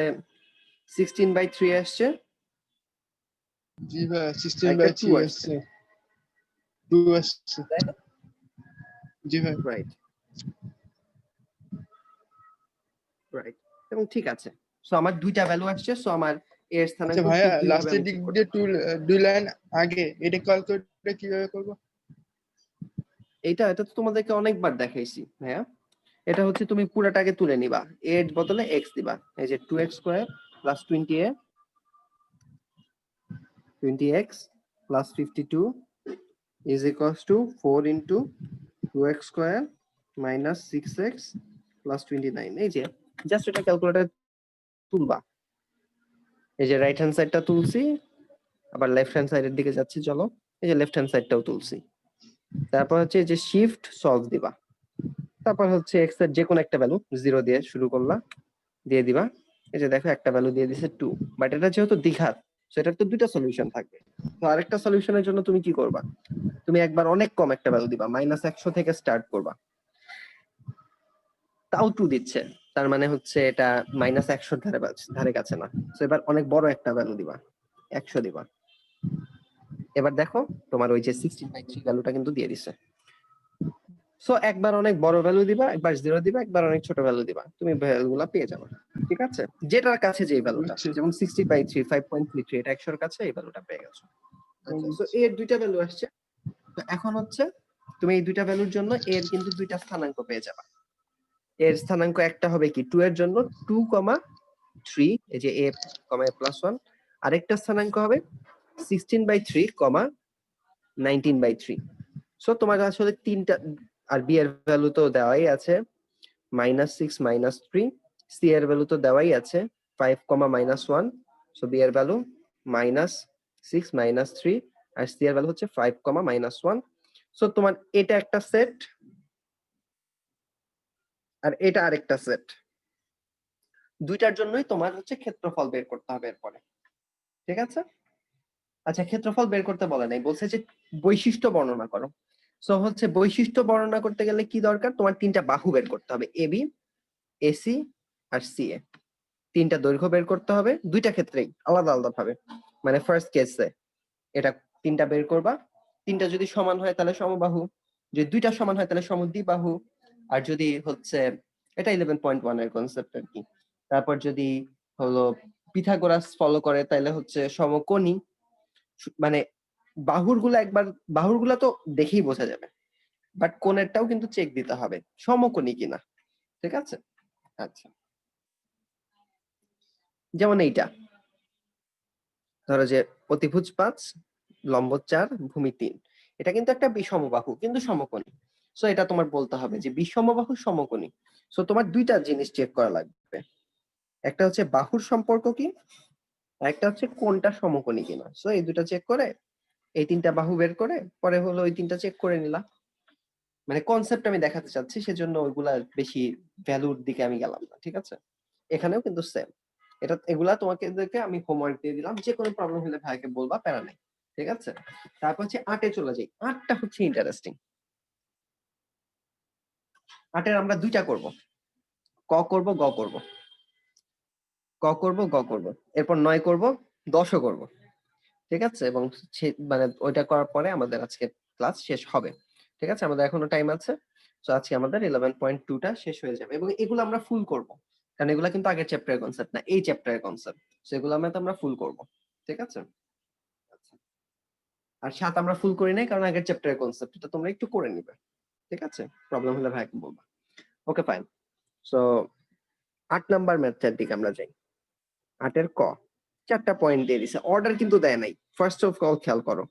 16/3 আসছে, জি ভাই একটা 16/3 2 আসছে, আসছে, 2 আসছে। তাই না? জি ভাই। রাইট, রাইট, এবং ঠিক আছে। সো আমার দুইটা ভ্যালু আসছে, সো আমার এর আচ্ছা স্থানাঙ্ক ভাইয়া, 2 ভাবে লাস্টের আমি দিক ঠিক করতে দিয়ে পারি। 2 লাইন আগে এটা ক্যালকুলেটর কিভাবে করব? এটা তো তোমাদেরকে অনেকবার দেখাইছি ভাইয়া। এটা হচ্ছে তুমি পুরাটাকে তুলে নিবা, এর বদলে x দিবা, এই যে 2x square plus 20x plus 52 is equals two 4 into 2x square minus 6x plus 29। এই যে জাস্ট এটা ক্যালকুলেটর তুলবা, এই যে রাইট হ্যান্ড সাইডটা তুলছি, আবার লেফট হ্যান্ড সাইডের দিকে যাচ্ছি, চলো এই যে লেফট হ্যান্ড সাইডটাও তুলছি, তারপর হচ্ছে যে শিফট সলভ দিবা, তারপর হচ্ছে এক্স এর যে কোনো একটা ভ্যালু 0 দিয়ে শুরু করলা, দিয়ে দিবা। এই যে দেখো একটা ভ্যালু দিয়ে দিছে 2, বাট এটা যেহেতু দ্বিঘাত, সেটার তো দুইটা সলিউশন থাকবে। তো আরেকটা সলিউশনের জন্য তুমি কি করবা, তুমি একবার অনেক কম একটা ভ্যালু দিবা, -100 থেকে স্টার্ট করবা, তাও 2 দিচ্ছে, তার মানে হচ্ছে এটা -100 ধারে কাছে না। তো এবার অনেক বড় একটা ভ্যালু দিবা, 100 দিবা। এবার দেখো তোমার ওই যে 16/3 ভ্যালুটা কিন্তু দিয়ে দিছে। সো একবার অনেক বড় ভ্যালু দিবা, একবার 0 দিবা, একবার অনেক ছোট ভ্যালু দিবা, তুমি ভ্যালুগুলা পেয়ে যাবে। ঠিক আছে, যেটার কাছে যে ভ্যালুটা, বুঝছি। যেমন 60/3 5.33, এটা 100 এর কাছে, এই ভ্যালুটা পেয়ে গেছো। আচ্ছা, সো এর দুইটা ভ্যালু আসছে। তো এখন হচ্ছে তুমি এই দুইটা ভ্যালুর জন্য এর কিন্তু দুইটা স্থানাঙ্ক পেয়ে যাবে। এর স্থানাঙ্ক একটা হবে কি 2 এর জন্য 2,3, এই যে a, a+1, আরেকটা স্থানাঙ্ক হবে 16/3, 19/3। সো তোমার আসলে তিনটা, আর b এর ভ্যালু তো দেওয়াই আছে -6 -3, c এর ভ্যালু তো দেওয়াই আছে 5, -1, সো b এর ভ্যালু -6 -3, আর c এর ভ্যালু হচ্ছে 5, -1। সো তোমার এটা একটা সেট, আর এটা আরেকটা সেট, দুইটার জন্যই তোমার হচ্ছে ক্ষেত্রফল বের করতে হবে এরপরে। ঠিক আছে, আচ্ছা ক্ষেত্রফল বের করতে বলে নাই, বলছে যে বৈশিষ্ট্য বর্ণনা করো। সো হচ্ছে বৈশিষ্ট্য বর্ণনা করতে গেলে কি দরকার, তোমার তিনটা বাহু বের করতে হবে, এবি, এসি আর সিএ। তিনটা দৈর্ঘ্য বের করতে হবে, দুইটা ক্ষেত্রেই আলাদা আলাদা ভাবে। মানে ফার্স্ট কেসে এটা তিনটা বের করবা, তিনটা যদি সমান হয় তাহলে সমবাহু, যদি দুইটা সমান হয় তাহলে সমদ্বিবাহু, আর যদি হচ্ছে এটা 11.1 এর কনসেপ্ট আর কি। তারপর যদি হলো পিথাগোরাস ফলো করে তাহলে হচ্ছে সমকোণী। মানে বাহুর গুলা তো দেখেই বোঝা যাবে, বাট কোণেরটাও কিন্তু চেক দিতে হবে সমকোণী কিনা। ঠিক আছে, আচ্ছা যেমন এইটা ধরো যে অতিভুজ 5, লম্ব 4, ভূমি 3, এটা কিন্তু একটা বিষমবাহু কিন্তু সমকোণী। সো এটা তোমার বলতে হবে যে বিষমবাহু সমকোণী। সো তোমার দুইটা জিনিস চেক করা লাগবে, একটা হচ্ছে বাহুর সম্পর্ক কি, আর একটা হচ্ছে কোনটা সমকোণী কিনা। সো এই দুটা চেক করে এই তিনটা বাহু বের করে পরে হলো ওই তিনটা চেক করে নিলা। মানে কনসেপ্ট আমি দেখাতে চাচ্ছি, সেজন্য ওইগুলা বেশি ভ্যালুর দিকে আমি গেলাম না। ঠিক আছে, এখানেও কিন্তু সেম। এগুলা তোমাকে আমি হোমওয়ার্ক দিয়ে দিলাম, যে কোনো প্রবলেম হলে ভাইকে বলবা, প্যারা নাই। ঠিক আছে, তারপর হচ্ছে 8-এ চলে যাই। 8টা হচ্ছে ইন্টারেস্টিং। 8-এর আমরা দুইটা করব, ক করব, গ করব, ক করব, গ করব, এরপর 9 করব, 10ও করব। ঠিক আছে, এবং মানে ওইটা করার পরে আমাদের আজকে ক্লাস শেষ হবে। ঠিক আছে, আমাদের এখনো টাইম আছে। তো আজকে আমাদের 11.2টা শেষ হয়ে যাবে, এবং এগুলো আমরা ফুল করব, কারণ এগুলো কিন্তু আগের চ্যাপ্টারের কনসেপ্ট না, এই চ্যাপ্টারের কনসেপ্ট। সেগুলো আমরা ফুল করব। ঠিক আছে, আচ্ছা। আর 7 আমরা ফুল করি নাই কারণ আগের চ্যাপ্টারের কনসেপ্ট, এটা তোমরা একটু করে নিবে। ঠিক আছে, প্রবলেম হলে ভাইকে বলবা। ওকে ফাইন। সো 8 নাম্বার ম্যাথের দিকে আমরা যাই। 8-এর ক, 4টা পয়েন্ট দিয়ে দিছে, অর্ডার কিন্তু দেয় নাই। ফার্স্ট অফ অল খেয়াল করো,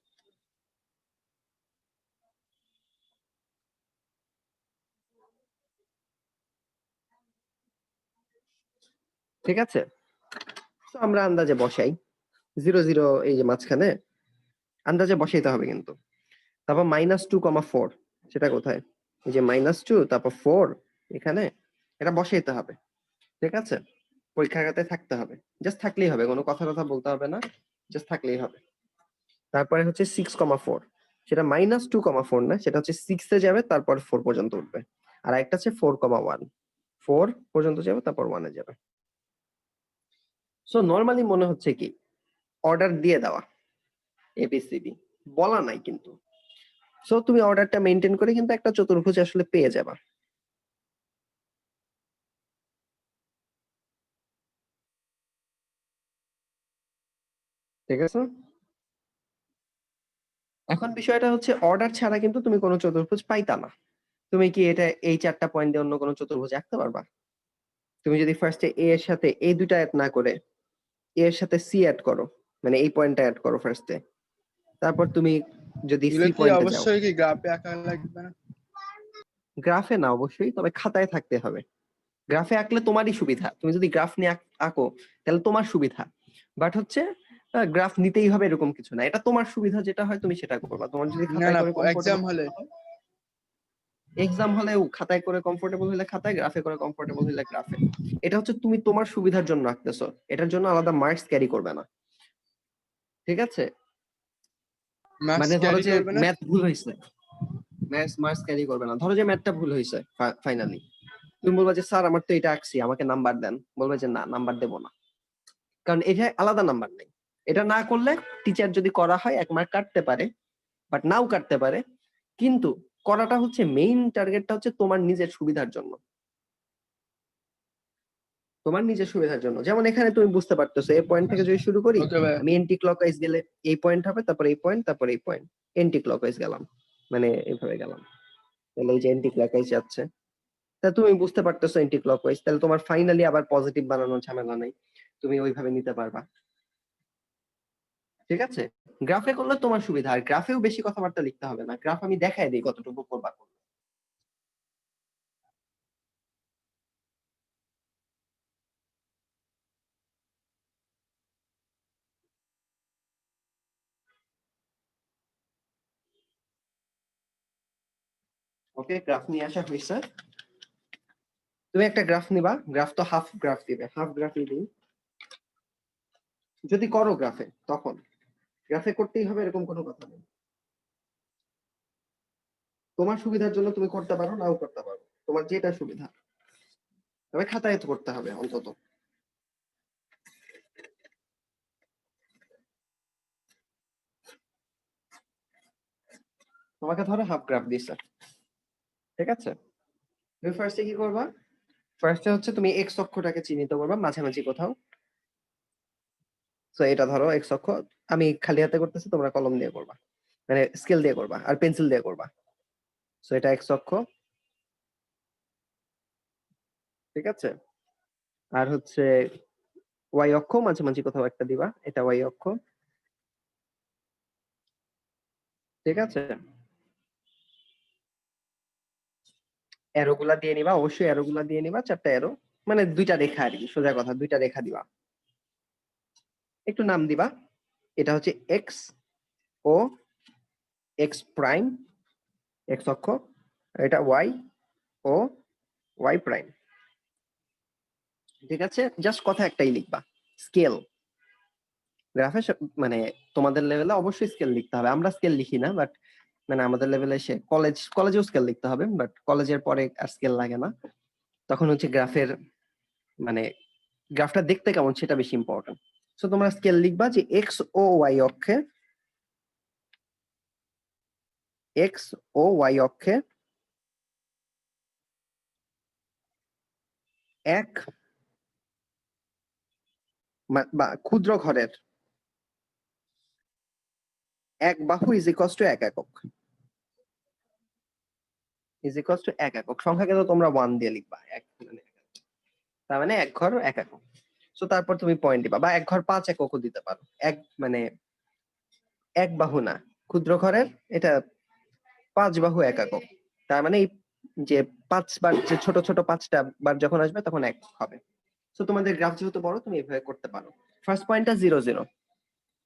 ঠিক আছে। তো আমরা আন্দাজে বসাই 0 0, এই যে মাঝখানে আন্দাজে বসাইতে হবে কিন্তু। তারপর -2,4, সেটা কোথায়, এই যে -2 তারপর 4 এখানে, এটা বসাইতে হবে। ঠিক আছে, পরীক্ষার খাতায় থাকতে হবে, জাস্ট থাকলেই হবে, কোনো কথা বলতে হবে না, জাস্ট থাকলেই হবে। তারপরে হচ্ছে 6,4, সেটা -2,4 না, সেটা হচ্ছে 6 এ যাবে তারপর 4 পর্যন্ত উঠবে। আর একটা আছে 4,1, 4 পর্যন্ত যাবে তারপর 1 এ যাবে। সো নরমালি মনে হচ্ছে কি অর্ডার দিয়ে দেওয়া, এবিসিডি বলা নাই কিন্তু। সো তুমি অর্ডারটা মেইনটেইন করে কিন্তু একটা চতুর্ভুজ আসলে পেয়ে যাবা। ঠিক আছে, এখন বিষয়টা হচ্ছে অর্ডার ছাড়া কিন্তু তুমি কোনো চতুর্ভুজ পাইতা না। তুমি কি এটা এই 4টা পয়েন্ট দিয়ে অন্য কোনো চতুর্ভুজ আঁকতে পারবা? তুমি যদি ফার্স্টে এ এর সাথে এই দুইটা অ্যাড না করে এ এর সাথে সি অ্যাড করো, মানে এই পয়েন্টটা অ্যাড করো ফার্স্টে, তারপর তুমি যদি এগুলো সি কি পয়েন্টে যাও, অবশ্যই কি গ্রাফে আঁকা লাগবে না? গ্রাফে না অবশ্যই, তবে খাতায় থাকতে হবে। গ্রাফে আঁকলে তোমারই সুবিধা, তুমি যদি গ্রাফ নিয়ে আঁকো তাহলে তোমার সুবিধা, বাট হচ্ছে গ্রাফ নিতেই হবে এরকম কিছু না, এটা তোমার সুবিধা যেটা হয় তুমি সেটা করবা। তোমার যদি না খাতায় না, করে এক্সাম কমফোর্টেবল, হলে এক্সাম হলে খাতায় করে কমফোর্টেবল হলে খাতায়, গ্রাফে করে কমফোর্টেবল হলে গ্রাফে। এটা হচ্ছে তুমি তোমার সুবিধার জন্য রাখতেছো, এটার জন্য আলাদা মার্কস ক্যারি করবে না, ঠিক আছে? মার্কস মানে ধরো ক্যারি যে করবে না। ম্যাথ ভুল হয়েছে, মার্কস ক্যারি করবে না। ধরো যে ম্যাথটা ভুল হয়েছে ফাইনালি, তুমি বলবা যে স্যার আমার তো এটা আঁকছি, আমাকে নাম্বার দেন, বলবে যে না নাম্বার দেবো না, কারণ এটা আলাদা নাম্বার নেই। এটা না করলে টিচার যদি করা হয় 1 মার্ক কাটতে পারে, বাট নাও কাটতে পারে, কিন্তু করাটা হচ্ছে মেইন টার্গেটটা হচ্ছে তোমার নিজের সুবিধার জন্য, তোমার নিজের সুবিধার জন্য। যেমন এখানে তুমি বুঝতে পারতেছো, এই পয়েন্ট থেকে যদি শুরু করি, ওকে ভাই, আমি এন্টি ক্লকওয়াইজ গেলে এই পয়েন্ট হবে, তারপর এই পয়েন্ট, তারপর এই পয়েন্ট, এন্টি ক্লকওয়াইজ গেলাম, মানে এইভাবে গেলাম, তাহলে এই যে এন্টি ক্লকওয়াইজ যাচ্ছে, তা তুমি বুঝতে পারতেছো এন্টি ক্লকওয়াইজ, তাহলে তোমার ফাইনালি আবার পজিটিভ বানানোর ঝামেলা নাই, তুমি ওইভাবে নিতে পারবা, ঠিক আছে? গ্রাফে করলে তোমার সুবিধা, আর গ্রাফেও বেশি কথাবার্তা লিখতে হবে না, গ্রাফ আমি দেখাই দিই কতটুকু করবা। ওকে, গ্রাফ নিয়ে আসা হয়েছে। তুমি একটা গ্রাফ নিবা, গ্রাফ তো হাফ গ্রাফ দিবে, হাফ গ্রাফই দিই। যদি করো গ্রাফে, তখন গ্রাফে করতেই হবে এরকম কোনো কথা নেই, তোমার সুবিধার জন্য তুমি করতে পারো, নাও করতে পারো, তোমার যেটা সুবিধা, তবে খাতায় তো করতে হবে অন্তত। তোমাকে ধরো হাফ গ্রাফ দিছে, ঠিক আছে? তুমি ফার্স্টে কি করবা? ফার্স্টে হচ্ছে তুমি এক্স অক্ষটাকে চিহ্নিত করবা মাঝামাঝি কোথাও। তো এটা ধরো এক্স অক্ষ, আমি খালি হাতে করতেছি, তোমরা কলম দিয়ে করবা, মানে স্কেল দিয়ে করবা আর পেন্সিল দিয়ে করবা। তো এটা এক্স অক্ষ, ঠিক আছে? আর হচ্ছে ওয়াই অক্ষ মাঝামাঝি কোথাও একটা দিবা, এটা ওয়াই অক্ষ, ঠিক আছে? অ্যারো গুলা দিয়ে নিবা, অবশ্যই অ্যারো গুলা দিয়ে নিবা, 4টা অ্যারো, মানে 2টা রেখা আর কি, সোজা কথা 2টা রেখা দিবা, একটু নাম দিবা। এটা হচ্ছে এক্স ও এক্স প্রাইম, এক্স অক্ষ, এটা ওয়াই ও ওয়াই প্রাইম, ঠিক আছে? জাস্ট কথা একটাই লিখবা, স্কেল। গ্রাফে মানে তোমাদের লেভেলে অবশ্যই স্কেল লিখতে হবে, আমরা স্কেল লিখি না, বাট মানে আমাদের লেভেলে এসে কলেজেও স্কেল লিখতে হবে, বাট কলেজের পরে আর স্কেল লাগে না, তখন হচ্ছে গ্রাফের মানে গ্রাফটা দেখতে কেমন সেটা বেশি ইম্পর্টেন্ট। সো তোমরা স্কেল লিখবা যে এক্স ও ওয়াই অক্ষে, এক্স ও ওয়াই অক্ষে এক বা ক্ষুদ্র ঘরের এক বাহু ইজ ইকুয়ালস টু 1 একক, ইজ ইকুয়ালস টু 1 একক। সংখ্যা কিন্তু তোমরা 1 দিয়ে লিখবা, এক মানে তার মানে 1 ঘর 1 একক। সো তারপর তুমি পয়েন্ট দিবা, বা 1 ঘর 5 এককও দিতে পারো, এক মানে এক বাহু না, ক্ষুদ্র ঘরের এটা 5 বাহু 1 একক, তার মানে এই যে 5 বার যে ছোট ছোট 5টা বার যখন আসবে তখন 1 হবে। সো তোমাদের গ্রাফ যেহেতু বড়, তুমি এভাবে করতে পারো। ফার্স্ট পয়েন্টটা 0 0,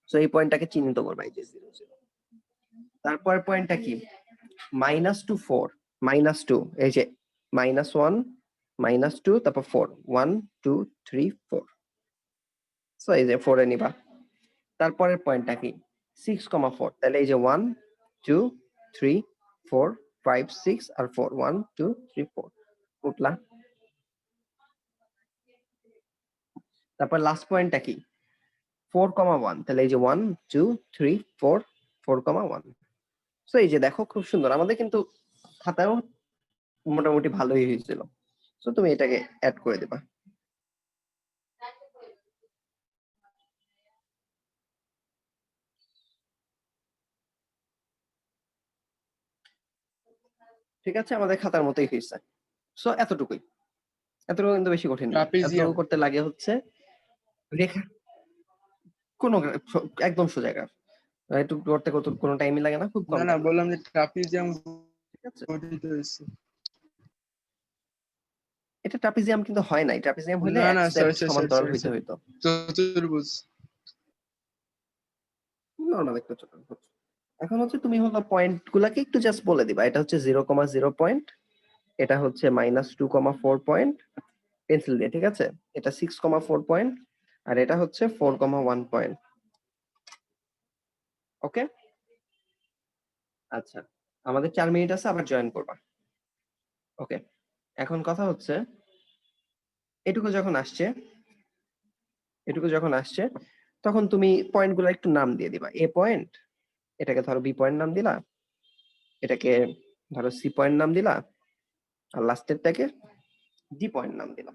সো এই পয়েন্টটাকে চিহ্নিত করবা, এই যে 0 0। তারপর পয়েন্টটা কি? -2 4, -2, এই যে -1 -2 তারপর 4, 1 2 3 4, সো এই যে 4 এ নিবা। তারপরের পয়েন্টটা কি? 6,4, তাহলে এই যে 1 2 3 4 5 6 আর 4, 1 2 3 4 উঠলা। তারপর লাস্ট পয়েন্টটা কি? 4,1, তাহলে এই যে 1 2 3 4 4,1। সো এই যে দেখো খুব সুন্দর, আমাদের কিন্তু খাতায়ও মোটামুটি ভালোই হয়েছিল। সো তুমি এটাকে অ্যাড করে দিবা। ঠিক আছে, আমাদের খাতার মতোই হয়েছে। সো এতটুকুই, এতটুকু কিন্তু বেশি কঠিন না। ট্রাপিজিয়াম। এতটুকু করতে লাগে হচ্ছে রেখা, কোনো একদম সোজা গ্রাফ, একটু করতে কত কোনো টাইমই লাগে না, খুব কম না না, টাইম লাগে, বললাম যে ট্রাপিজিয়াম ঠিক আছে? গঠিত হয়েছে। এটা ট্রাপিজিয়াম কিন্তু হয় নাই, ট্রাপিজিয়াম হলে না এক না, সেট সরি সরি সরি সমান্তরাল সরি হইতে সরি, হইতো, চতুর্ভুজ। নরমাল একটা ছোট। এখন হচ্ছে তুমি হলো পয়েন্ট গুলাকে একটু জাস্ট বলে দিবা, এটা হচ্ছে 0,0 পয়েন্ট, এটা হচ্ছে -2,4 পয়েন্ট পেন্সিল দিয়ে, ঠিক আছে? এটা 6,4 পয়েন্ট আর এটা হচ্ছে 4,1 পয়েন্ট। ওকে, আচ্ছা আমাদের 4 মিনিট আছে, আবার জয়েন করবা। ওকে, এখন কথা হচ্ছে এটুকু যখন আসছে তখন তুমি পয়েন্টগুলো একটু নাম দিয়ে দিবা। এ পয়েন্ট, এটাকে ধরো বি পয়েন্ট নাম দিলা, এটাকে ধরো সি পয়েন্ট নাম দিলা, আর লাস্টেরটাকে ডি পয়েন্ট নাম দিলা।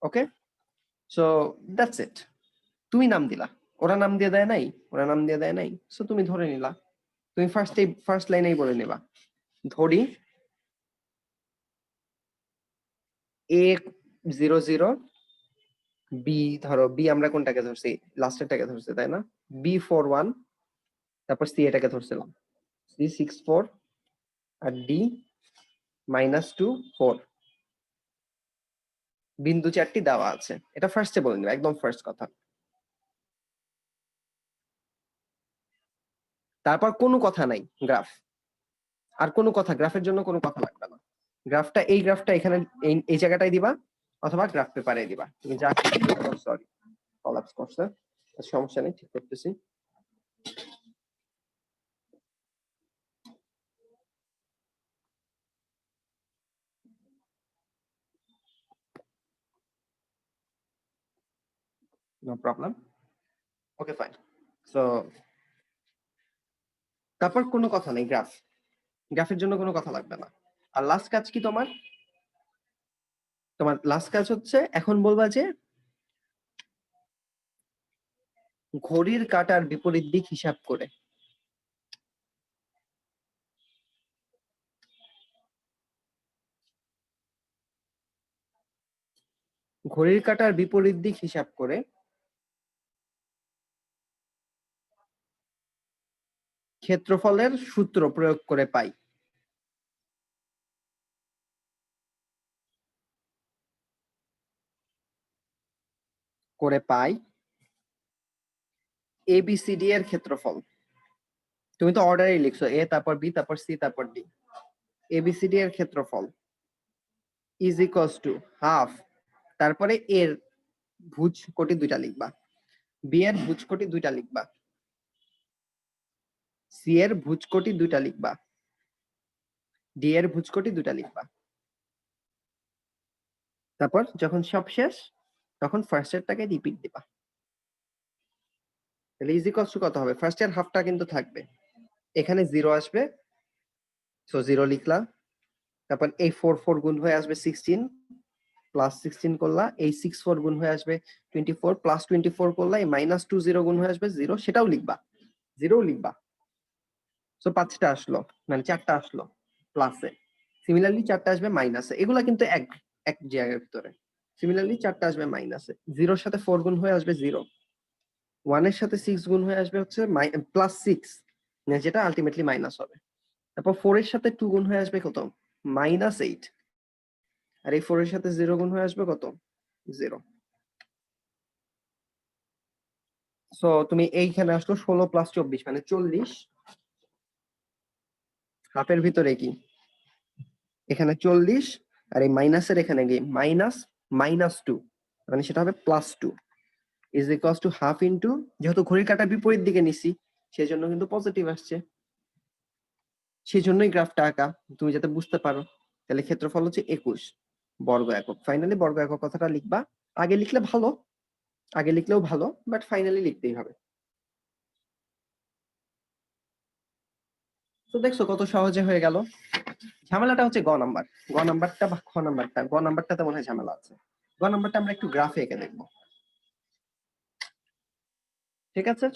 ওকে, সো দ্যাটস ইট। তুমি নাম দিলা, ওরা নাম দিয়ে দেয় নাই, সো তুমি ধরে নিলা। তুমি ফার্স্ট লাইনেই বলে নিবা, ধরি A00 বি, ধরো বি আমরা কোনটাকে ধরছি, লাস্টেরটাকে ধরছি তাই না, B41, তারপর সি এটাকে ধরছিলাম, C64 আর ডি -2 4। বিন্দু 4টি দেওয়া আছে, এটা ফার্স্টে বলে নিবা, একদম ফার্স্ট কথা। তারপর কোনো কথা নাই, গ্রাফ। আর কোনো কথা, গ্রাফের জন্য কোনো কথা লাগবে না। এই গ্রাফটা এখানে এই জায়গাটায় দিবা, অথবা গ্রাফ পেপারে দিবা, তুমি যা সরি কলাপস করছে, সমস্যা নেই, ঠিক করতেছি। No problem, okay fine. So তারপর কোনো কথা নেই, গ্রাফের জন্য কোনো কথা লাগবে না। আর লাস্ট কাজ কি তোমার লাস্ট কাজ হচ্ছে এখন বলবা যে ঘড়ির কাঁটার বিপরীত দিক হিসাব করে ক্ষেত্রফলের সূত্র প্রয়োগ করে পাই। ABCD এর ক্ষেত্রফল। তুমি তো অর্ডারে লিখছো, এ তারপর বি তারপর সি তারপর ডি। ABCD এর ক্ষেত্রফল ইজ ইকুয়ালস টু হাফ, তারপরে এর ভুজ কোটি দুইটা লিখবা, বি এর ভুজ কোটি দুইটা লিখবা, সি এর ভুজ কোটি দুইটা লিখবা, ডি এর ভুজ কোটি দুইটা লিখবা। তারপর যখন সব শেষ তখন ফার্স্ট এরটাকে রিপিট দিবা। তাহলে ইজ ইকুয়ালস টু কত হবে, ফার্স্ট এর হাফটা কিন্তু থাকবে, এখানে 0 আসবে, সো 0 লিখলা। তারপর এই 4 গুণ হয়ে আসবে 16, প্লাস 16 করলা, এই 64 গুণ হয়ে আসবে 24, প্লাস 24 করলা, এই -20 গুণ হয়ে আসবে 0, সেটাও লিখবা, 0 লিখবা। সো 5টা আসলো, মানে 4টা আসলো প্লাসে, সিমিলারলি 4টা আসবে মাইনাসে। এগুলা কিন্তু এক জায়গার ভিতরে, সিমিলারলি 4টা আসবে মাইনাসে। 0 সাথে 4 গুণ হয়ে আসবে 0, 1 এর সাথে 6 গুণ হয়ে আসবে হচ্ছে +6, যেটা আলটিমেটলি মাইনাস হবে। তারপর 4 এর সাথে 2 গুণ হয়ে আসবে কত, -8, আর এই 4 এর সাথে 0 গুণ হয়ে আসবে কত, 0। সো তুমি এইখানে আসলো 16 + 24 মানে 40, হাফের ভিতরে কি এখানে 40, আর এই মাইনাসের এখানে কি -2, মানে সেটা হবে +2 is equals to half into, যেহেতু ঘড়ির কাঁটা বিপরীত দিকে নিছি সেই জন্য কিন্তু পজিটিভ আসছে, সেই জন্যই গ্রাফটা আঁকা, তুমি যাতে বুঝতে পারো। তাহলে ক্ষেত্রফল হচ্ছে 21 বর্গ একক। ফাইনালি বর্গ একক কথাটা লিখবা, আগে লিখলেও ভালো, বাট ফাইনালি লিখতেই হবে। তো দেখছো কত সহজে হয়ে গেল। ঝামেলাটা হচ্ছে গ নাম্বারটা বা খ নাম্বারটা। গ নাম্বারটাতে মনে হয় ঝামেলা আছে। গ নাম্বারটা আমরা একটু গ্রাফে এঁকে দেখবো, ঠিক আছে।